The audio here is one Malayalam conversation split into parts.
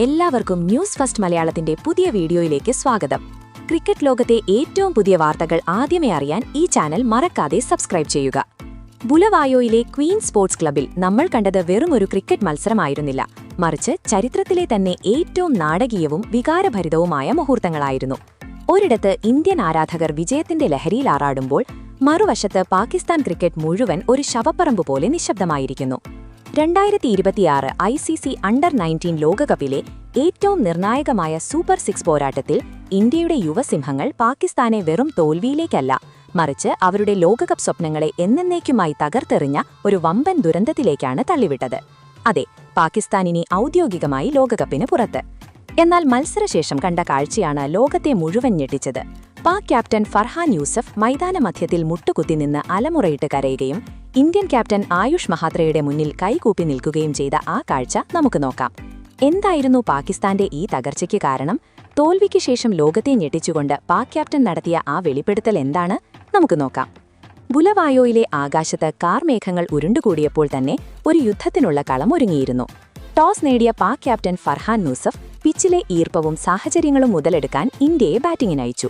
എല്ലാവർക്കും ന്യൂസ് ഫസ്റ്റ് മലയാളത്തിന്റെ പുതിയ വീഡിയോയിലേക്ക് സ്വാഗതം. ക്രിക്കറ്റ് ലോകത്തെ ഏറ്റവും പുതിയ വാർത്തകൾ ആദ്യമേ അറിയാൻ ഈ ചാനൽ മറക്കാതെ സബ്സ്ക്രൈബ് ചെയ്യുക. ബുലവായോയിലെ ക്വീൻ സ്പോർട്സ് ക്ലബിൽ നമ്മൾ കണ്ടത് വെറുമൊരു ക്രിക്കറ്റ് മത്സരമായിരുന്നില്ല, മറിച്ച് ചരിത്രത്തിലെ തന്നെ ഏറ്റവും നാടകീയവും വികാരഭരിതവുമായ മുഹൂർത്തങ്ങളായിരുന്നു. ഒരിടത്ത് ഇന്ത്യൻ ആരാധകർ വിജയത്തിന്റെ ലഹരിയിൽ ആറാടുമ്പോൾ, മറുവശത്ത് പാകിസ്ഥാൻ ക്രിക്കറ്റ് മുഴുവൻ ഒരു ശവപ്പറമ്പ് പോലെ നിശബ്ദമായിരിക്കുന്നു. 2026 ICC അണ്ടർ-19 ലോകകപ്പിലെ ഏറ്റവും നിർണായകമായ സൂപ്പർ 6 പോരാട്ടത്തിൽ ഇന്ത്യയുടെ യുവസിംഹങ്ങൾ പാകിസ്ഥാനെ വെറും തോൽവിയിലേക്കല്ല, മറിച്ച് അവരുടെ ലോകകപ്പ് സ്വപ്നങ്ങളെ എന്നേക്കുമായി തകർത്തെറിഞ്ഞ ഒരു വമ്പൻ ദുരന്തത്തിലേക്കാണ് തള്ളിവിട്ടത്. അതെ, പാകിസ്ഥാനിനി ഔദ്യോഗികമായി ലോകകപ്പിന് പുറത്ത്. എന്നാൽ മത്സരശേഷം കണ്ട കാഴ്ചയാണ് ലോകത്തെ മുഴുവൻ ഞെട്ടിച്ചത്. പാക് ക്യാപ്റ്റൻ ഫർഹാൻ യൂസഫ് മൈതാനമധ്യത്തിൽ മുട്ടുകുത്തി നിന്ന് അലമുറയിട്ട് കരയുകയും ഇന്ത്യൻ ക്യാപ്റ്റൻ ആയുഷ് മഹാത്രയുടെ മുന്നിൽ കൈകൂപ്പി നിൽക്കുകയും ചെയ്ത ആ കാഴ്ച നമുക്ക് നോക്കാം. എന്തായിരുന്നു പാകിസ്ഥാന്റെ ഈ തകർച്ചയ്ക്ക് കാരണം? തോൽവിക്ക് ശേഷം ലോകത്തെ ഞെട്ടിച്ചുകൊണ്ട് പാക് ക്യാപ്റ്റൻ നടത്തിയ ആ വെളിപ്പെടുത്തൽ എന്താണ്? നമുക്ക് നോക്കാം. ബുലവായോയിലെ ആകാശത്ത് കാർമേഘങ്ങൾ ഉരുണ്ടുകൂടിയപ്പോൾ തന്നെ ഒരു യുദ്ധത്തിനുള്ള കളം ഒരുങ്ങിയിരുന്നു. ടോസ് നേടിയ പാക് ക്യാപ്റ്റൻ ഫർഹാൻ യൂസഫ് പിച്ചിലെ ഈർപ്പവും സാഹചര്യങ്ങളും മുതലെടുക്കാൻ ഇന്ത്യയെ ബാറ്റിംഗിനയച്ചു.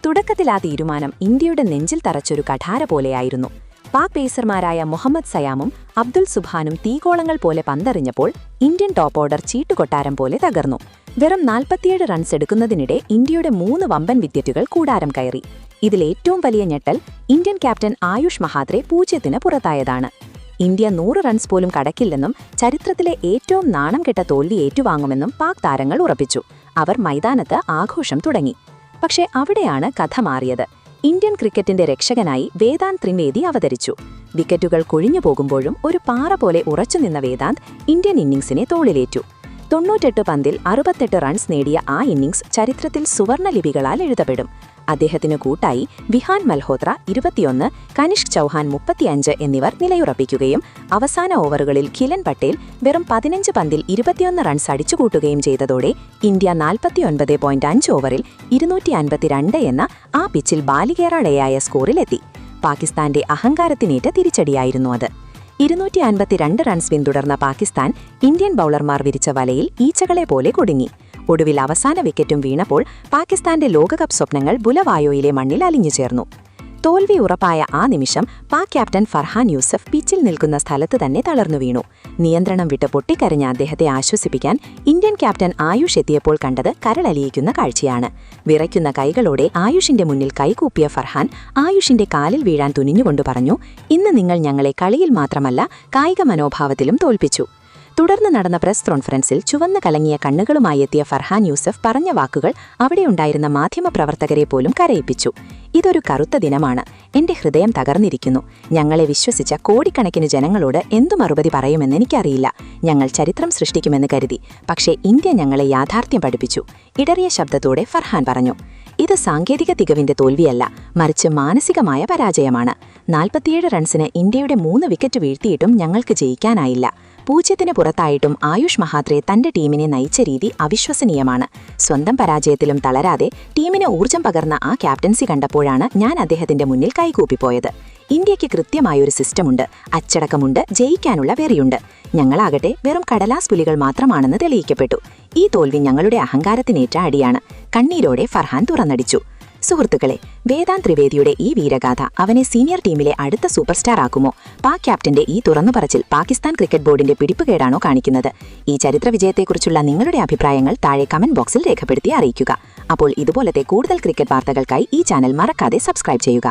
തുടക്കത്തിൽ ആ തീരുമാനം ഇന്ത്യയുടെ നെഞ്ചിൽ തറച്ചൊരു കഠാര പോലെയായിരുന്നു. പാക് പേസർമാരായ മുഹമ്മദ് സയാമും അബ്ദുൽ സുബ്ഹാനും തീകോളങ്ങൾ പോലെ പന്തെറിഞ്ഞപ്പോൾ ഇന്ത്യൻ ടോപ്പ് ഓർഡർ ചീട്ടുകൊട്ടാരം പോലെ തകർന്നു. വെറും 47 റൺസ് എടുക്കുന്നതിനിടെ ഇന്ത്യയുടെ 3 വമ്പൻ വിക്കറ്റുകൾ കൂടാരം കയറി. ഇതിലേറ്റവും വലിയ ഞെട്ടൽ ഇന്ത്യൻ ക്യാപ്റ്റൻ ആയുഷ് മഹാത്രെ 0-ന് പുറത്തായതാണ്. ഇന്ത്യ 100 റൺസ് പോലും കടക്കില്ലെന്നും ചരിത്രത്തിലെ ഏറ്റവും നാണം കെട്ട തോൽവി ഏറ്റുവാങ്ങുമെന്നും പാക് താരങ്ങൾ ഉറപ്പിച്ചു. അവർ മൈതാനത്ത് ആഘോഷം തുടങ്ങി. പക്ഷേ അവിടെയാണ് കഥ മാറിയത്. ഇന്ത്യൻ ക്രിക്കറ്റിന്റെ രക്ഷകനായി വേദാന്ത് ത്രിവേദി അവതരിച്ചു. വിക്കറ്റുകൾ കൊഴിഞ്ഞു പോകുമ്പോഴും ഒരു പാറ പോലെ ഉറച്ചുനിന്ന വേദാന്ത് ഇന്ത്യൻ ഇന്നിംഗ്സിനെ തോളിലേറ്റു. 98 പന്തിൽ 68 റൺസ് നേടിയ ആ ഇന്നിംഗ്സ് ചരിത്രത്തിൽ സുവർണലിപികളാൽ എഴുതപ്പെടും. അദ്ദേഹത്തിനു കൂട്ടായി വിഹാൻ മൽഹോത്ര 21, കനിഷ്ക് ചൗഹാൻ 35 എന്നിവർ നിലയുറപ്പിക്കുകയും അവസാന ഓവറുകളിൽ ഖിലൻ പട്ടേൽ വെറും 15 പന്തിൽ 21 റൺസ് അടിച്ചുകൂട്ടുകയും ചെയ്തതോടെ ഇന്ത്യ 49.5 ഓവറിൽ 252 എന്ന ആ പിച്ചിൽ ബാലികേറാടയായ സ്കോറിലെത്തി. പാകിസ്ഥാന്റെ അഹങ്കാരത്തിനേറ്റ തിരിച്ചടിയായിരുന്നു അത്. 252 റൺസ് പിന്തുടർന്ന പാകിസ്ഥാൻ ഇന്ത്യൻ ബൌളർമാർ വിരിച്ച വലയിൽ ഈച്ചകളെ പോലെ കുടുങ്ങി. ഒടുവിൽ അവസാന വിക്കറ്റും വീണപ്പോൾ പാകിസ്ഥാന്റെ ലോകകപ്പ് സ്വപ്നങ്ങൾ ബുലവായോയിലെ മണ്ണിൽ അലിഞ്ഞുചേർന്നു. തോൽവി ഉറപ്പായ ആ നിമിഷം പാക് ക്യാപ്റ്റൻ ഫർഹാൻ യൂസഫ് പിച്ചിൽ നിൽക്കുന്ന സ്ഥലത്ത് തന്നെ തളർന്നു വീണു. നിയന്ത്രണം വിട്ട് പൊട്ടിക്കരഞ്ഞ അദ്ദേഹത്തെ ആശ്വസിപ്പിക്കാൻ ഇന്ത്യൻ ക്യാപ്റ്റൻ ആയുഷ് എത്തിയപ്പോൾ കണ്ടത് കരളലിയിക്കുന്ന കാഴ്ചയാണ്. വിറയ്ക്കുന്ന കൈകളോടെ ആയുഷിന്റെ മുന്നിൽ കൈകൂപ്പിയ ഫർഹാൻ ആയുഷിന്റെ കാലിൽ വീഴാൻ തുനിഞ്ഞുകൊണ്ട് പറഞ്ഞു, "ഇന്ന് നിങ്ങൾ ഞങ്ങളെ കളിയിൽ മാത്രമല്ല കായിക മനോഭാവത്തിലും തോൽപ്പിച്ചു." തുടർന്ന് നടന്ന പ്രസ് കോൺഫറൻസിൽ ചുവന്നു കലങ്ങിയ കണ്ണുകളുമായി എത്തിയ ഫർഹാൻ യൂസഫ് പറഞ്ഞ വാക്കുകൾ അവിടെയുണ്ടായിരുന്ന മാധ്യമപ്രവർത്തകരെ പോലും കരയിപ്പിച്ചു. "ഇതൊരു കറുത്ത ദിനമാണ്. എന്റെ ഹൃദയം തകർന്നിരിക്കുന്നു. ഞങ്ങളെ വിശ്വസിച്ച കോടിക്കണക്കിന് ജനങ്ങളോട് എന്തു മറുപടി പറയുമെന്ന് എനിക്കറിയില്ല. ഞങ്ങൾ ചരിത്രം സൃഷ്ടിക്കുമെന്ന് കരുതി. പക്ഷേ ഇന്ത്യ ഞങ്ങളെ യാഥാർത്ഥ്യം പഠിപ്പിച്ചു." ഇടറിയ ശബ്ദത്തോടെ ഫർഹാൻ പറഞ്ഞു. ഇത് സാങ്കേതിക തികവിന്റെ തോൽവിയല്ല, മറിച്ച് മാനസികമായ പരാജയമാണ്. 47 റൺസിന് ഇന്ത്യയുടെ 3 വിക്കറ്റ് വീഴ്ത്തിയിട്ടും ഞങ്ങൾക്ക് ജയിക്കാനായില്ല. 0-ന് പുറത്തായിട്ടും ആയുഷ് മഹാത്രെ തന്റെ ടീമിനെ നയിച്ച രീതി അവിശ്വസനീയമാണ്. സ്വന്തം പരാജയത്തിലും തളരാതെ ടീമിന് ഊർജ്ജം പകർന്ന ആ ക്യാപ്റ്റൻസി കണ്ടപ്പോഴാണ് ഞാൻ അദ്ദേഹത്തിന്റെ മുന്നിൽ കൈകൂപ്പിപ്പോയത്. ഇന്ത്യയ്ക്ക് കൃത്യമായൊരു സിസ്റ്റമുണ്ട്, അച്ചടക്കമുണ്ട്, ജയിക്കാനുള്ള വെറിയുണ്ട്. ഞങ്ങളാകട്ടെ വെറും കടലാസ് പുലികൾ മാത്രമാണെന്ന് തെളിയിക്കപ്പെട്ടു. ഈ തോൽവി ഞങ്ങളുടെ അഹങ്കാരത്തിനേറ്റ അടിയാണ്. കണ്ണീരോടെ ഫർഹാൻ തുറന്നടിച്ചു. സുഹൃത്തുക്കളെ, വേദാന്ത് ത്രിവേദിയുടെ ഈ വീരഗാഥ അവനെ സീനിയർ ടീമിലെ അടുത്ത സൂപ്പർ സ്റ്റാർ ആക്കുമോ? പാക് ക്യാപ്റ്റന്റെ ഈ തുറന്നുപറച്ചിൽ പാകിസ്ഥാൻ ക്രിക്കറ്റ് ബോർഡിന്റെ പിടിപ്പുകേടാണോ കാണിക്കുന്നത്? ഈ ചരിത്ര വിജയത്തെക്കുറിച്ചുള്ള നിങ്ങളുടെ അഭിപ്രായങ്ങൾ താഴെ കമന്റ് ബോക്സിൽ രേഖപ്പെടുത്തി അറിയിക്കുക. അപ്പോൾ ഇതുപോലത്തെ കൂടുതൽ ക്രിക്കറ്റ് വാർത്തകൾക്കായി ഈ ചാനൽ മറക്കാതെ സബ്സ്ക്രൈബ് ചെയ്യുക.